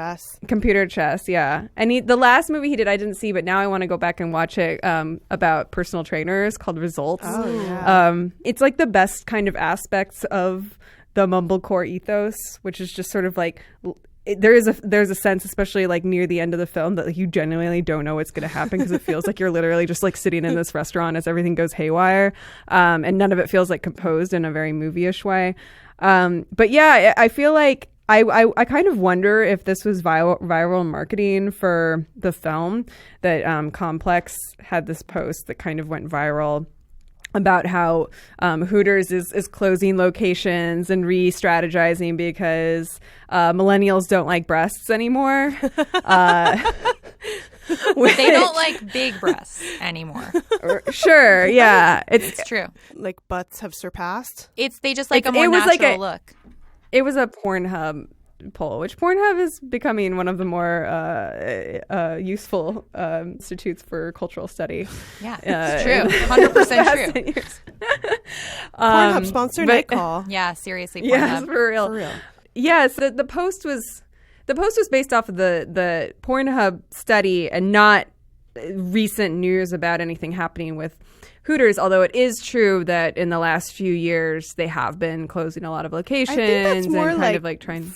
computer chess. Yeah. And the last movie he did I didn't see, but now I want to go back and watch it about personal trainers called Results. Oh, yeah. It's like the best kind of aspects of the Mumblecore ethos, which is just sort of like there's a sense, especially like near the end of the film, that like, you genuinely don't know what's going to happen because it feels like you're literally just like sitting in this restaurant as everything goes haywire, and none of it feels like composed in a very movie-ish way. But yeah, I feel like I kind of wonder if this was viral marketing for the film, that Complex had this post that kind of went viral about how Hooters is closing locations and re-strategizing because millennials don't like breasts anymore. They don't like big breasts anymore. Sure, yeah. It's true. Like butts have surpassed? They just like a more natural look. It was a Pornhub poll, which Pornhub is becoming one of the more useful institutes for cultural study. Yeah, it's true. 100% true. Pornhub sponsor Night Call. Yeah, seriously, Pornhub. Yes, for real. For real. Yes, the post was based off of the Pornhub study and not recent news about anything happening with Hooters, although it is true that in the last few years they have been closing a lot of locations. I think that's more and like kind of like trying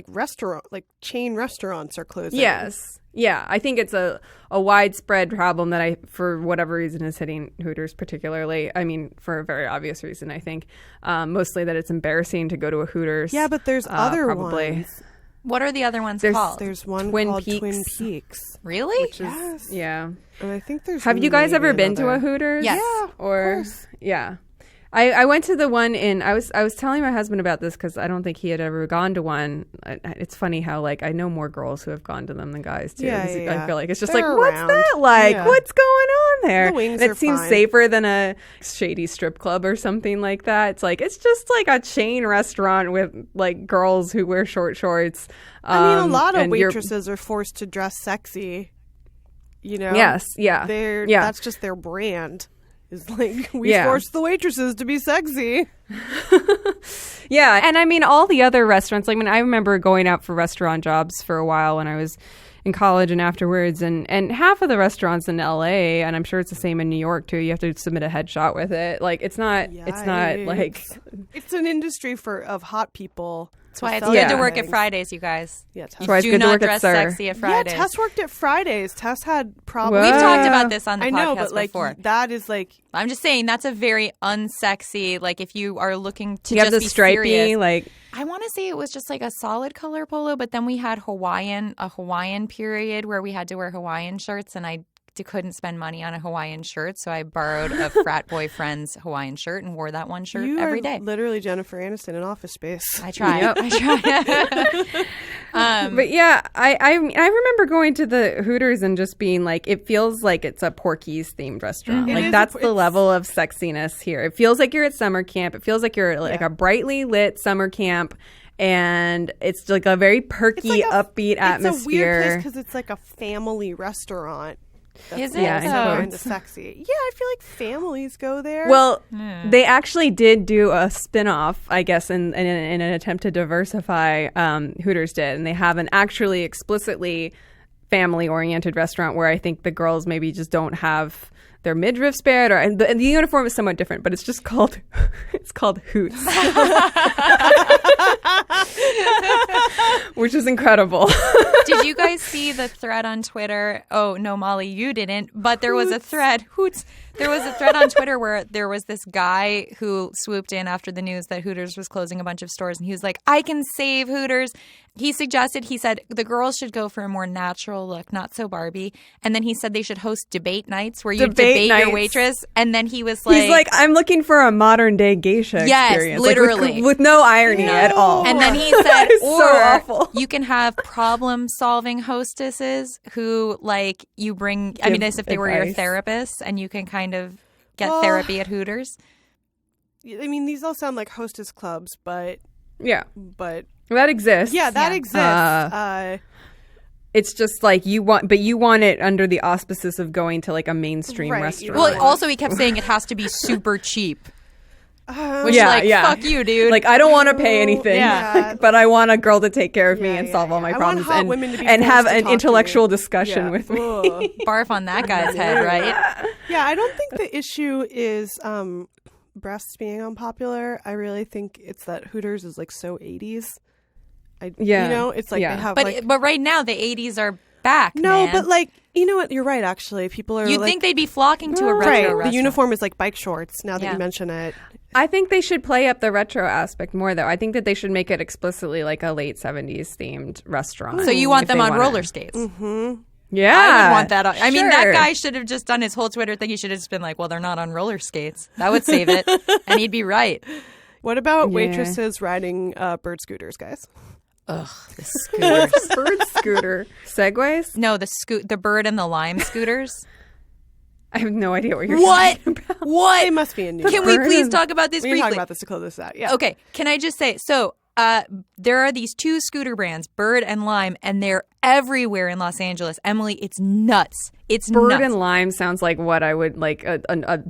restaurant, like chain restaurants are closing. Yes. Yeah, I think it's a widespread problem that for whatever reason, is hitting Hooters particularly. I mean, for a very obvious reason, I think. Mostly that it's embarrassing to go to a Hooters. Yeah, but there's other probably. ones. What are the other ones There's- called? There's one Twin called Peaks. Twin Peaks. Really? Which is, Yeah. and I think there's. Have you guys ever maybe been to a another. Hooters? Yes. Yeah, of course. Yeah. I went to the one I was telling my husband about this because I don't think he had ever gone to one. It's funny how like I know more girls who have gone to them than guys too. Yeah, 'Cause yeah. I feel like it's just They're like, what's around. that like? Yeah. What's going on there? The wings And it are seems fine. safer than a shady strip club or something like that. It's just like a chain restaurant with like girls who wear short shorts. I mean, a lot of and you're- waitresses are forced to dress sexy. You know. Yes. Yeah. Yeah. That's just their brand. Is like we Yeah. force the waitresses to be sexy. Yeah, and I mean all the other restaurants. Like, I remember going out for restaurant jobs for a while when I was in college and afterwards, and half of the restaurants in LA, and I'm sure it's the same in New York too. You have to submit a headshot with it. Like, it's not like It's an industry of hot people. That's why it's selling good to Yeah. work at things. Fridays, you guys. Yeah, Tess. You why it's do good to not work at dress Sir. sexy at Fridays. Yeah, Tess worked at Fridays. Tess had problems. We've What? talked about this on the I podcast know, but like before. that is like I'm just saying that's a very unsexy. Like if you are looking to you have just the be stripy serious. like. I want to say it was just like a solid color polo, but then we had a Hawaiian period where we had to wear Hawaiian shirts, and I couldn't spend money on a Hawaiian shirt, so I borrowed a frat boyfriend's Hawaiian shirt and wore that one shirt you every are day. literally Jennifer Aniston in Office Space. I try. Yep. I try. But yeah, I remember going to the Hooters and just being like, it feels like it's a Porky's themed restaurant. It Like is that's a- the it's- level of sexiness here. It feels like you're at summer camp. It feels like you're like Yeah. a brightly lit summer camp, and it's like a very perky, upbeat atmosphere. It's a weird place because it's like a family restaurant. Is That's it? Yeah, I also know. kind of sexy. Yeah, I feel like families go there. Well, they actually did do a spin-off, I guess, in an attempt to diversify. Hooters did, and they have an actually explicitly family-oriented restaurant where I think the girls maybe just don't have their midriffs bared, and the uniform is somewhat different, but it's just called Hoots, which is incredible. Did you guys see the thread on Twitter? Oh, no, Molly, you didn't. But there was a thread. Hoots. There was a thread on Twitter where there was this guy who swooped in after the news that Hooters was closing a bunch of stores. And he was like, I can save Hooters. He said the girls should go for a more natural look, not so Barbie. And then he said they should host debate nights where you debate your nights. waitress. And then he was like, He's like, I'm looking for a modern day geisha Yes, experience. literally. Like, with no irony at all. And then he said, It's or so awful. you can have problem-solving hostesses who, like, you bring. I mean, Give as if they were your advice. therapists, and you can kind of get Well, therapy at Hooters. I mean, these all sound like hostess clubs, but Yeah, but that exists. yeah, that Yeah. exists. It's just like you want it under the auspices of going to like a mainstream Right, restaurant. Well, also he kept saying it has to be super cheap, which Yeah, like yeah. fuck you, dude. like I don't want to pay anything, Yeah. but I want a girl to take care of me Yeah, and yeah, solve all yeah. my I want problems hot and, women to be and have forced to an talk to intellectual me. discussion Yeah. with me. Ugh. barf on that guy's head, right? Yeah, I don't think the issue is breasts being unpopular. I really think it's that Hooters is like so 80s. Yeah. You know, it's like Yeah. they have But like but right now the 80s are back. no, man. but like you know what? You're right. Actually, people are. you'd like, think they'd be flocking to a retro right. restaurant. The uniform is like bike shorts. Now that Yeah. you mention it, I think they should play up the retro aspect more, though. I think that they should make it explicitly like a late 70s themed restaurant. So you want if them they on wanna- roller skates? Yeah. I would want that. I mean, that sure. guy should have just done his whole Twitter thing. He should have just been like, well, they're not on roller skates. That would save it. And he'd be right. what about Yeah. waitresses riding bird scooters, guys? Ugh, the scooters. Bird scooter. Segways? No, the bird and the lime scooters. I have no idea what you're What? talking about. They What? must be in New Can York. we Bird please and- talk about this We can talk briefly? about this to close this out. Yeah. Okay, can I just say, so there are these two scooter brands, Bird and Lime, and they're everywhere in Los Angeles. Emily, it's nuts. It's Bird nuts. and Lime sounds like what I would like a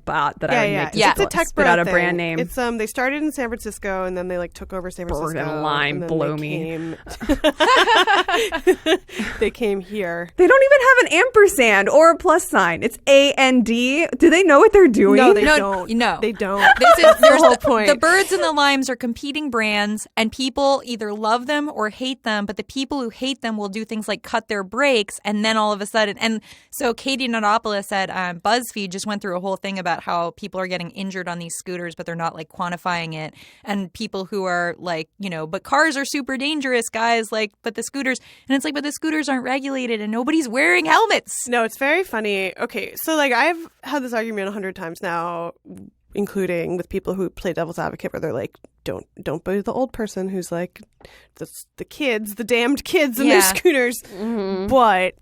bot that I would make. It's a tech spit out a brand thing. name. It's they started in San Francisco and then they like took over San Francisco. Bird and Lime, blow me. They came here. They don't even have an ampersand or a plus sign. It's A-N-D. Do they know what they're doing? No, they No, don't. no. They don't. This is That's the whole point. The Birds and the Limes are competing brands, and people either love them or hate them. But the people who hate them will do things like cut their brakes, and then all of a sudden, and so Katie Notopoulos at BuzzFeed just went through a whole thing about how people are getting injured on these scooters, but they're not like quantifying it, and people who are like, but cars are super dangerous, guys. Like, but the scooters, and it's like, but the scooters aren't regulated, and nobody's wearing helmets. No, it's very funny. Okay, so like I've had this argument 100 times now, including with people who play devil's advocate, where they're like, don't be the old person who's like the damned kids in their scooters. Mm-hmm. But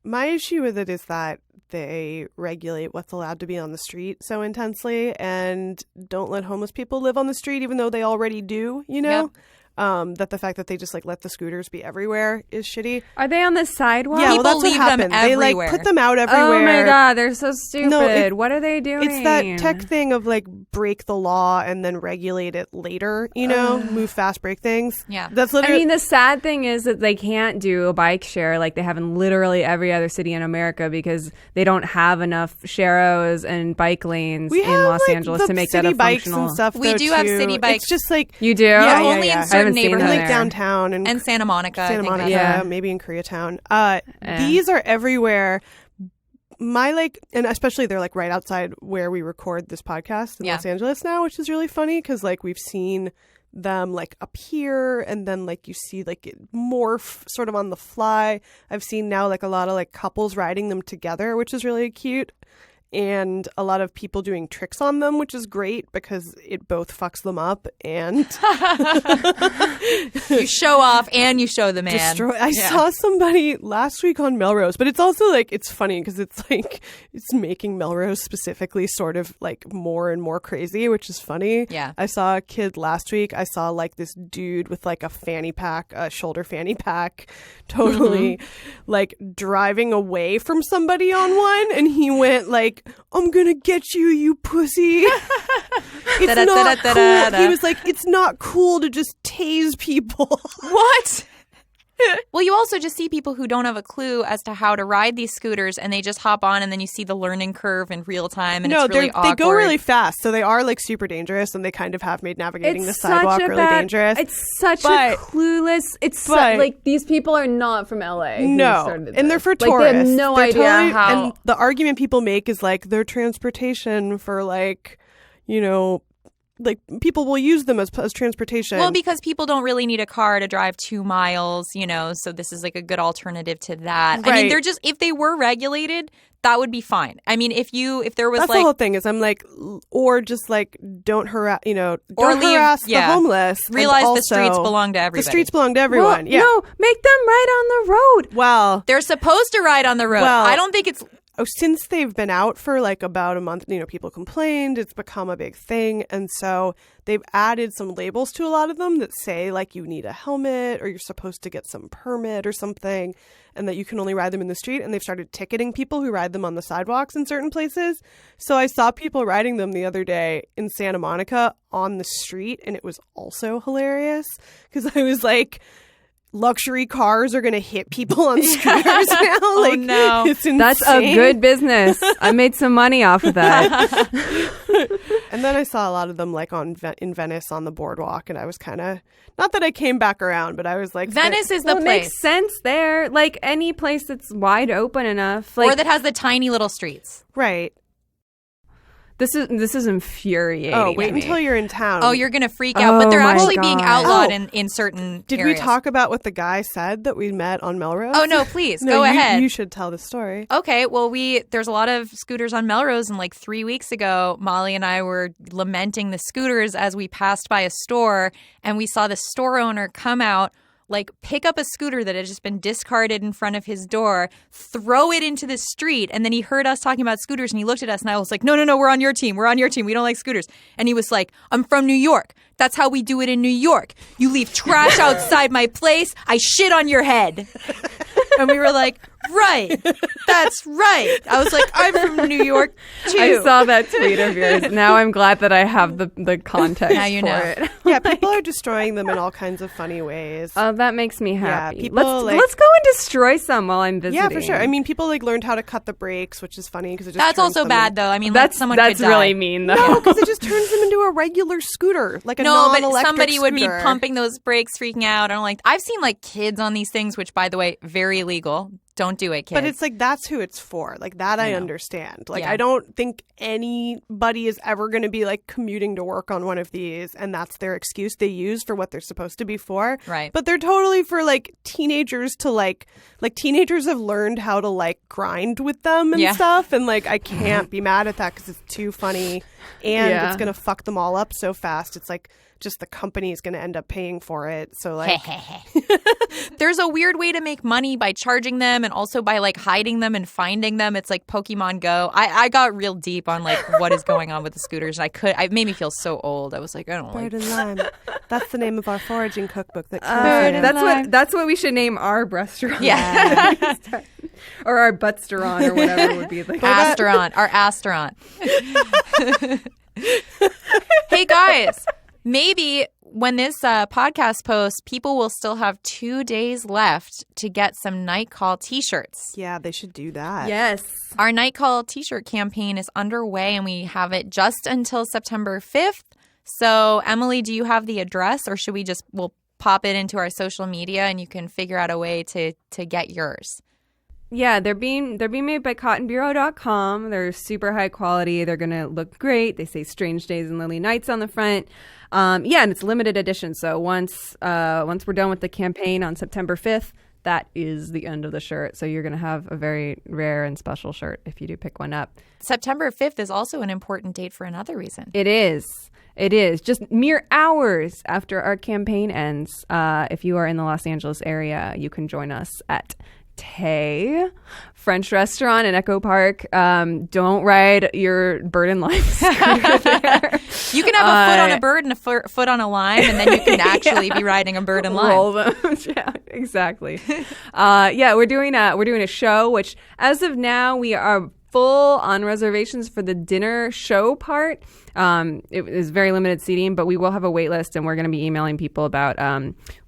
my issue with it is that they regulate what's allowed to be on the street so intensely and don't let homeless people live on the street, even though they already do, Yep. That the fact that they just like let the scooters be everywhere is shitty. Are they on the sidewalk? Yeah, well, People that's what leave them happened. They like everywhere. put them out everywhere. Oh my god, they're so stupid. No, what are they doing? It's that tech thing of like break the law and then regulate it later, move fast, break things. Yeah. That's I literally. mean, the sad thing is that they can't do a bike share like they have in literally every other city in America because they don't have enough sharrows and bike lanes we in have Los like, Angeles the to make city that a bikes functional. and stuff. We though, do have too. city bikes. It's just like You do? Yeah, only in yeah. I certain haven't seen them neighborhoods. like there. downtown and And Santa Monica. I Santa think Monica, that's- maybe in Koreatown. These are everywhere. And especially they're like right outside where we record this podcast in Los Angeles now, which is really funny because like we've seen them like appear and then like you see like it morph sort of on the fly. I've seen now like a lot of like couples riding them together, which is really cute. And a lot of people doing tricks on them, which is great because it both fucks them up and You show off and you show the man. destroy. I saw somebody last week on Melrose, but it's also like it's funny because it's like it's making Melrose specifically sort of like more and more crazy, which is funny. Yeah. I saw a kid last week. I saw like this dude with like a fanny pack, a shoulder fanny pack, totally like driving away from somebody on one, and he went like, "I'm gonna get you, you pussy." It's not cool. He was like, "It's not cool to just tase people." What? Well, you also just see people who don't have a clue as to how to ride these scooters, and they just hop on, and then you see the learning curve in real time, and it's really awkward. they go really fast, so they are like super dangerous, and they kind of have made navigating the sidewalk really dangerous. It's such a clueless. Like these people are not from LA. No, and they're for tourists. They have no They're idea totally, how. And the argument people make is like their transportation for like, like people will use them as transportation. Well, because people don't really need a car to drive 2 miles, so this is like a good alternative to that. Right. I mean, they're just, if they were regulated, that would be fine. I mean, if there was that's like, the whole thing is I'm like, or just like don't harass, don't Or leave- harass the homeless. and realize the also- streets belong to everybody. The streets belong to everyone. Well, no, make them ride on the road. Well, They're supposed to ride on the road. Well- I don't think it's. since they've been out for like about a month, people complained. It's become a big thing. And so they've added some labels to a lot of them that say like you need a helmet or you're supposed to get some permit or something and that you can only ride them in the street. And they've started ticketing people who ride them on the sidewalks in certain places. So I saw people riding them the other day in Santa Monica on the street. And it was also hilarious because I was like, luxury cars are going to hit people on scooters now. Like, no. It's insane. That's a good business. I made some money off of that. And then I saw a lot of them like in Venice on the boardwalk, and I was kind of, not that I came back around, but I was like, Venice is the Well, it place. makes sense there. Like any place that's wide open enough. Like, Or that has the tiny little streets. right. this is infuriating. Oh, wait to me. until you're in town. Oh, you're going to freak out. But they're Oh, my actually being God. outlawed Oh. in certain Did areas. we talk about what the guy said that we met on Melrose? Oh, no, please. No, Go you- ahead. You should tell the story. Okay, well, there's a lot of scooters on Melrose, and like 3 weeks ago, Molly and I were lamenting the scooters as we passed by a store, and we saw the store owner come out like pick up a scooter that had just been discarded in front of his door, throw it into the street. And then he heard us talking about scooters and he looked at us and I was like, no, we're on your team. We're on your team. We don't like scooters. And he was like, I'm from New York. That's how we do it in New York. You leave trash outside my place. I shit on your head. And we were like, right. That's right. I was like, I'm from New York, too. I saw that tweet of yours. Now I'm glad that I have the context Now you for know. it. Yeah, people are destroying them in all kinds of funny ways. Oh, that makes me happy. people, Let's go and destroy some while I'm visiting. Yeah, for sure. I mean, people like learned how to cut the brakes, which is funny because it just That's turns also them bad, in- though. I mean, like, someone could die. really mean, though. No, because it just turns them into a regular scooter, like a No, but non-electric somebody would be scooter. pumping those brakes, freaking out. I don't like. I've seen like kids on these things, which, by the way, very illegal. Don't do it, kids. But it's like that's who it's for. Like that I understand. Like Yeah. I don't think anybody is ever going to be like commuting to work on one of these and that's their excuse they use for what they're supposed to be for. Right. But they're totally for like teenagers to like teenagers have learned how to like grind with them and Yeah. stuff and like I can't be mad at that because it's too funny and Yeah. it's going to fuck them all up so fast. It's like just the company is going to end up paying for it. So like There's a weird way to make money by charging them and also by like hiding them and finding them. It's like Pokemon Go. I got real deep on like what is going on with the scooters. And it made me feel so old. I was like, I don't like. Bird and Lime. That's the name of our foraging cookbook that That's what we should name our restaurant. Yeah. Or our Breastaurant or whatever would be like. Assteraunt. Our Assteraunt. Hey, guys. Maybe when this podcast posts, people will still have 2 days left to get some Night Call t-shirts. Yeah, they should do that. Yes. Our Night Call t-shirt campaign is underway and we have it just until September 5th. So, Emily, do you have the address or should we'll pop it into our social media and you can figure out a way to get yours? Yeah, they're being made by cottonbureau.com. They're super high quality. They're going to look great. They say Strange Days and Lily Nights on the front. And it's limited edition. So once we're done with the campaign on September 5th, that is the end of the shirt. So you're going to have a very rare and special shirt if you do pick one up. September 5th is also an important date for another reason. It is. It is. Just mere hours after our campaign ends. If you are in the Los Angeles area, you can join us at Tay French restaurant in Echo Park. Don't ride your bird and lime scooter there. You can have a foot on a bird and a foot on a lime, and then you can actually be riding a bird and lime. Roll them. Yeah, exactly. We're doing a show, which as of now we are full on reservations for the dinner show part. It is very limited seating, but we will have a wait list, and we're going to be emailing people about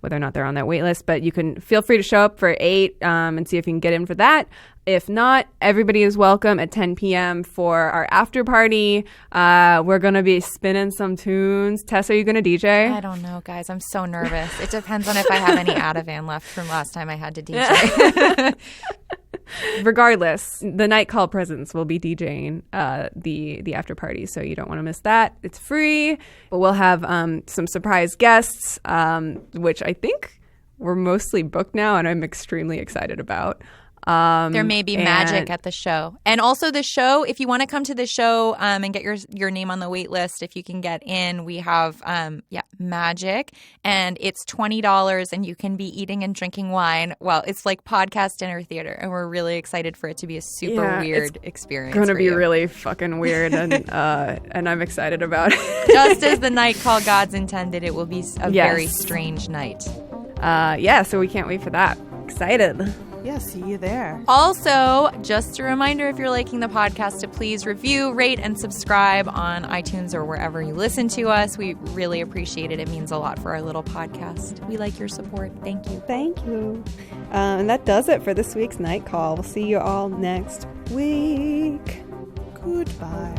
whether or not they're on that wait list. But you can feel free to show up for 8 and see if you can get in for that. If not, everybody is welcome at 10 p.m. for our after party. We're going to be spinning some tunes. Tess, are you going to DJ? I don't know, guys. I'm so nervous. It depends on if I have any Ativan left from last time I had to DJ. Regardless, the Night Call presence will be DJing the after party, so you don't want to miss that. It's free, but we'll have some surprise guests, which I think we're mostly booked now, and I'm extremely excited about. There may be magic at the show. And also the show, if you want to come to the show and get your name on the wait list, if you can get in, we have magic. And it's $20 and you can be eating and drinking wine. Well, it's like podcast dinner theater. And we're really excited for it to be a super weird experience. It's going to be you. really fucking weird and I'm excited about it. Just as the Night Call gods intended, it will be a very strange night. So we can't wait for that. Excited. Yeah, see you there. Also, just a reminder, if you're liking the podcast, to please review, rate, and subscribe on iTunes or wherever you listen to us. We really appreciate it. It means a lot for our little podcast. We like your support. Thank you. Thank you. And that does it for this week's Night Call. We'll see you all next week. Goodbye.